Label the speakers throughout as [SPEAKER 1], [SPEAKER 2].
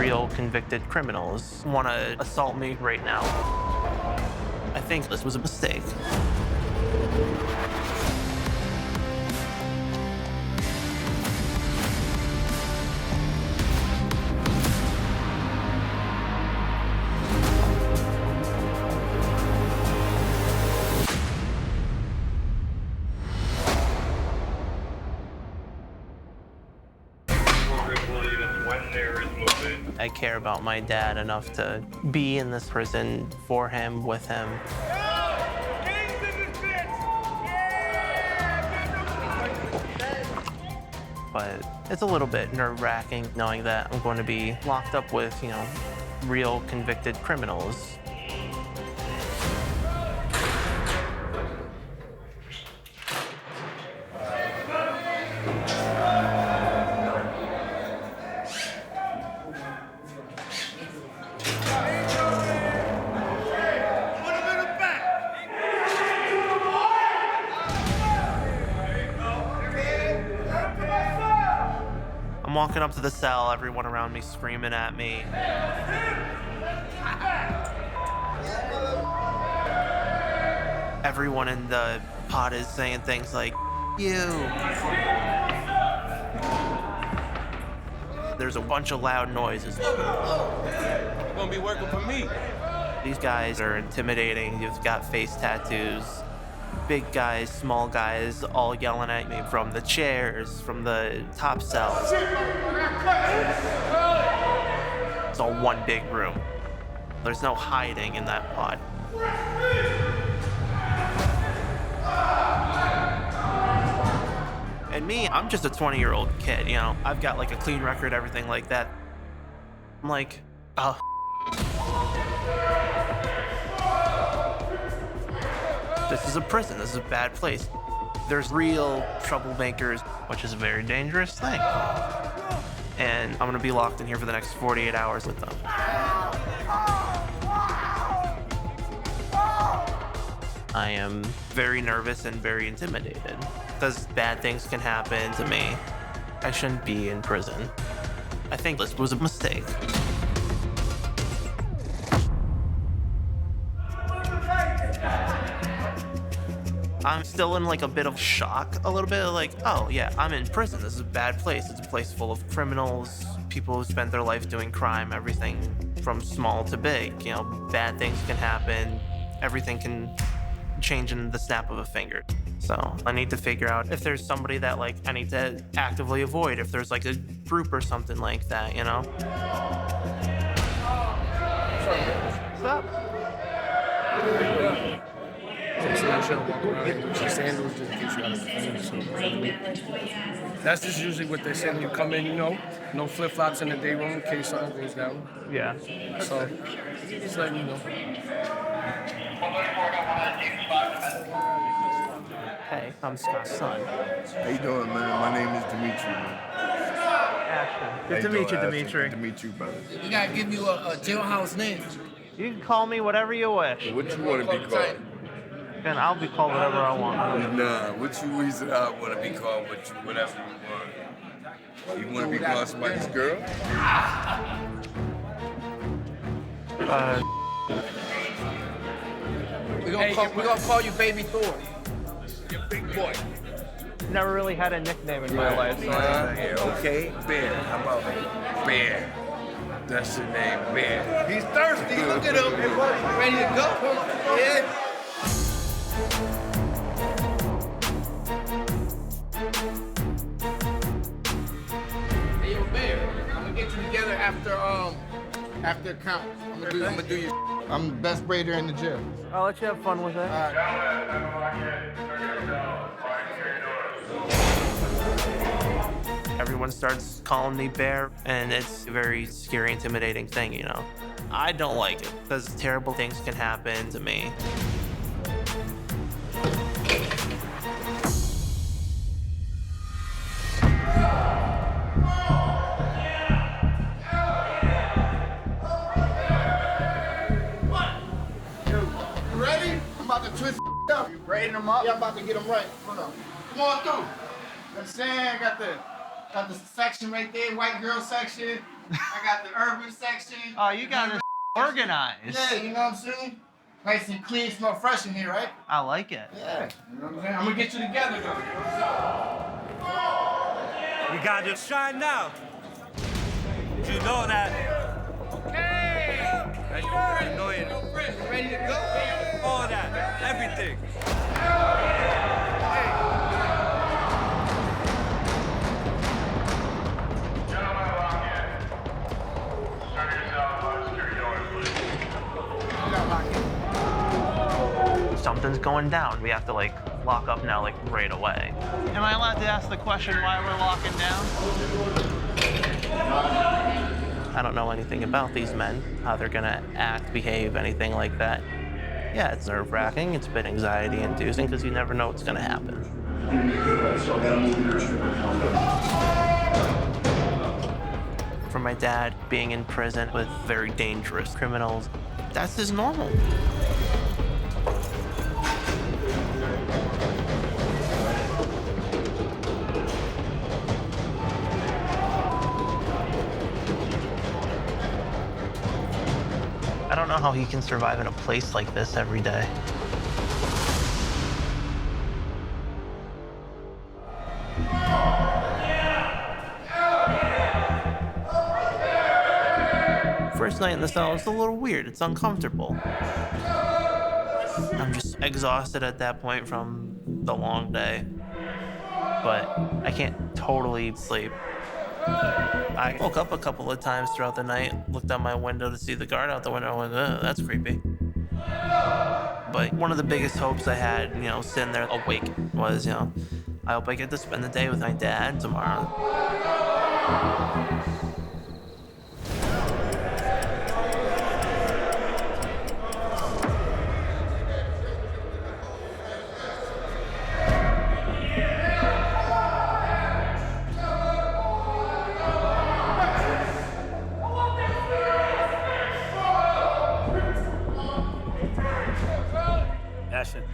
[SPEAKER 1] real convicted criminals want to assault me right now. I think this was a mistake. I care about my dad enough to be in this prison for him, with him. But it's a little bit nerve-wracking knowing that I'm going to be locked up with, real convicted criminals. I'm walking up to the cell, everyone around me screaming at me. Everyone in the pod is saying things like, "You." There's a bunch of loud noises.
[SPEAKER 2] You're gonna be working for me.
[SPEAKER 1] These guys are intimidating. They've got face tattoos. Big guys, small guys, all yelling at me from the chairs, from the top cells. It's all one big room. There's no hiding in that pod. And me, I'm just a 20-year-old kid, I've got like a clean record, everything like that. I'm like, oh. This is a prison. This is a bad place. There's real troublemakers, which is a very dangerous thing. And I'm gonna be locked in here for the next 48 hours with them. I am very nervous and very intimidated because bad things can happen to me. I shouldn't be in prison. I think this was a mistake. I'm still in like a bit of shock, a little bit like, oh yeah, I'm in prison. This is a bad place. It's a place full of criminals, people who spent their life doing crime, everything from small to big. Bad things can happen. Everything can change in the snap of a finger. So I need to figure out if there's somebody that I need to actively avoid, if there's like a group or something like that, What's up?
[SPEAKER 3] Sandals just get you out of the pain. That's just usually what they say when you come in, no flip-flops in the day room in case something goes down.
[SPEAKER 1] Yeah.
[SPEAKER 3] So, just letting you know.
[SPEAKER 1] Hey, I'm Scott's son.
[SPEAKER 4] How you doing, man? My name is Dimitri, man.
[SPEAKER 1] Ashton.
[SPEAKER 4] How
[SPEAKER 1] Good
[SPEAKER 4] you
[SPEAKER 1] to meet you,
[SPEAKER 4] doing,
[SPEAKER 1] Dimitri.
[SPEAKER 4] Ashton? Good to meet you, brother.
[SPEAKER 5] We gotta give you a jailhouse name.
[SPEAKER 1] You can call me whatever you wish,
[SPEAKER 4] What you want to be called?
[SPEAKER 1] and I'll be called whatever I want.
[SPEAKER 4] Nah, what you reason I want to be called? Whatever you want. You want to be called somebody's girl?
[SPEAKER 5] We're gonna call you Baby Thor. You're a big boy.
[SPEAKER 1] Never really had a nickname in my life, so
[SPEAKER 4] Yeah, okay. Bear. How about Bear? That's the name, Bear.
[SPEAKER 5] He's thirsty. Look at him. Ready to go? Yeah. Hey, yo, Bear. I'm gonna get you together after count. I'm gonna do you. I'm the best braider in the jail.
[SPEAKER 1] I'll let you have fun with it. Everyone starts calling me Bear, and it's a very scary, intimidating thing, I don't like it because terrible things can happen to me.
[SPEAKER 5] Ready? I'm about to twist up. You braiding them up? Yeah, I'm about to get them right. Hold on. Come on through. Understand? Got the section right there, white girl section. I got the urban section.
[SPEAKER 1] Oh, you got it organized.
[SPEAKER 5] Yeah, you know what I'm saying? Nice and clean, smell fresh in here, right?
[SPEAKER 1] I like it.
[SPEAKER 5] Yeah. You know what I'm saying? I'm gonna get you together though.
[SPEAKER 2] We gotta just shine now. You know that. Okay. You know it. Ready to go? All that, everything.
[SPEAKER 1] Something's going down. We have to like lock up now, like right away. Am I allowed to ask the question why we're locking down? I don't know anything about these men, how they're gonna act, behave, anything like that. Yeah, it's nerve-wracking, it's a bit anxiety-inducing because you never know what's gonna happen. For my dad, being in prison with very dangerous criminals, that's his normal. I don't know how he can survive in a place like this every day. First night in the cell is a little weird. It's uncomfortable. I'm just exhausted at that point from the long day, but I can't totally sleep. I woke up a couple of times throughout the night, looked out my window to see the guard out the window, and went, that's creepy. But one of the biggest hopes I had, sitting there awake was, I hope I get to spend the day with my dad tomorrow.
[SPEAKER 6] Ashton,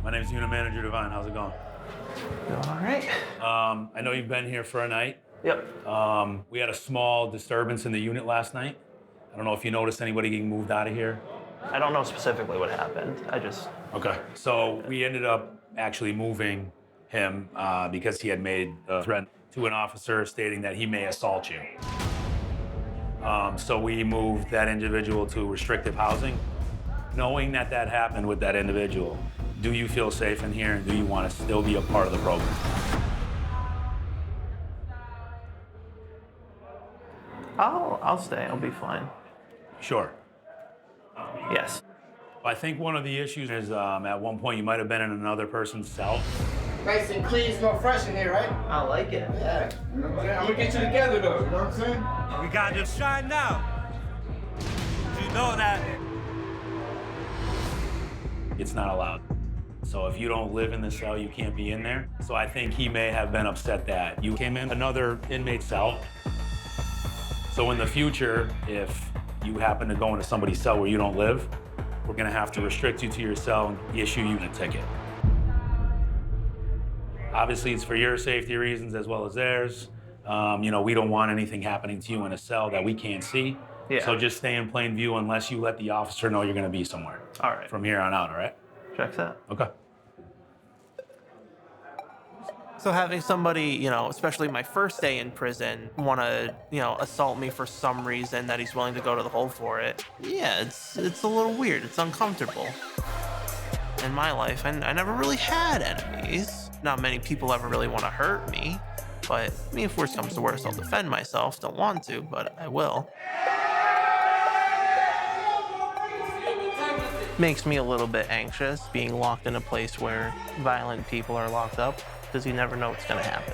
[SPEAKER 6] my name's Unit Manager Divine. How's it going?
[SPEAKER 1] All right.
[SPEAKER 6] I know you've been here for a night.
[SPEAKER 1] Yep.
[SPEAKER 6] We had a small disturbance in the unit last night. I don't know if you noticed anybody getting moved out of here.
[SPEAKER 1] I don't know specifically what happened.
[SPEAKER 6] Okay. So we ended up actually moving him because he had made a threat to an officer stating that he may assault you. So we moved that individual to restrictive housing. Knowing that that happened with that individual, do you feel safe in here and do you want to still be a part of the program?
[SPEAKER 1] I'll stay. I'll be fine.
[SPEAKER 6] Sure.
[SPEAKER 1] Yes.
[SPEAKER 6] I think one of the issues is at one point you might have been in another person's cell.
[SPEAKER 5] Nice and clean, smell fresh in here, right?
[SPEAKER 1] I like it.
[SPEAKER 5] Yeah. You know what I'm saying? I'm gonna get you together though, you know what I'm saying?
[SPEAKER 2] We gotta just shine now. You know that.
[SPEAKER 6] It's not allowed. So if you don't live in the cell, you can't be in there. So I think he may have been upset that you came in another inmate cell. So in the future, if you happen to go into somebody's cell where you don't live, we're gonna have to restrict you to your cell and issue you a ticket. Obviously, it's for your safety reasons as well as theirs. We don't want anything happening to you in a cell that we can't see.
[SPEAKER 1] Yeah.
[SPEAKER 6] So just stay in plain view unless you let the officer know you're gonna be somewhere.
[SPEAKER 1] All right.
[SPEAKER 6] From here on out, all right?
[SPEAKER 1] Checks out.
[SPEAKER 6] Okay.
[SPEAKER 1] So having somebody, especially my first day in prison, want to, assault me for some reason that he's willing to go to the hole for it. Yeah, it's a little weird. It's uncomfortable. In my life, I never really had enemies. Not many people ever really want to hurt me. But, if worse comes to worse, I'll defend myself. Don't want to, but I will. Makes me a little bit anxious being locked in a place where violent people are locked up, because you never know what's going to happen.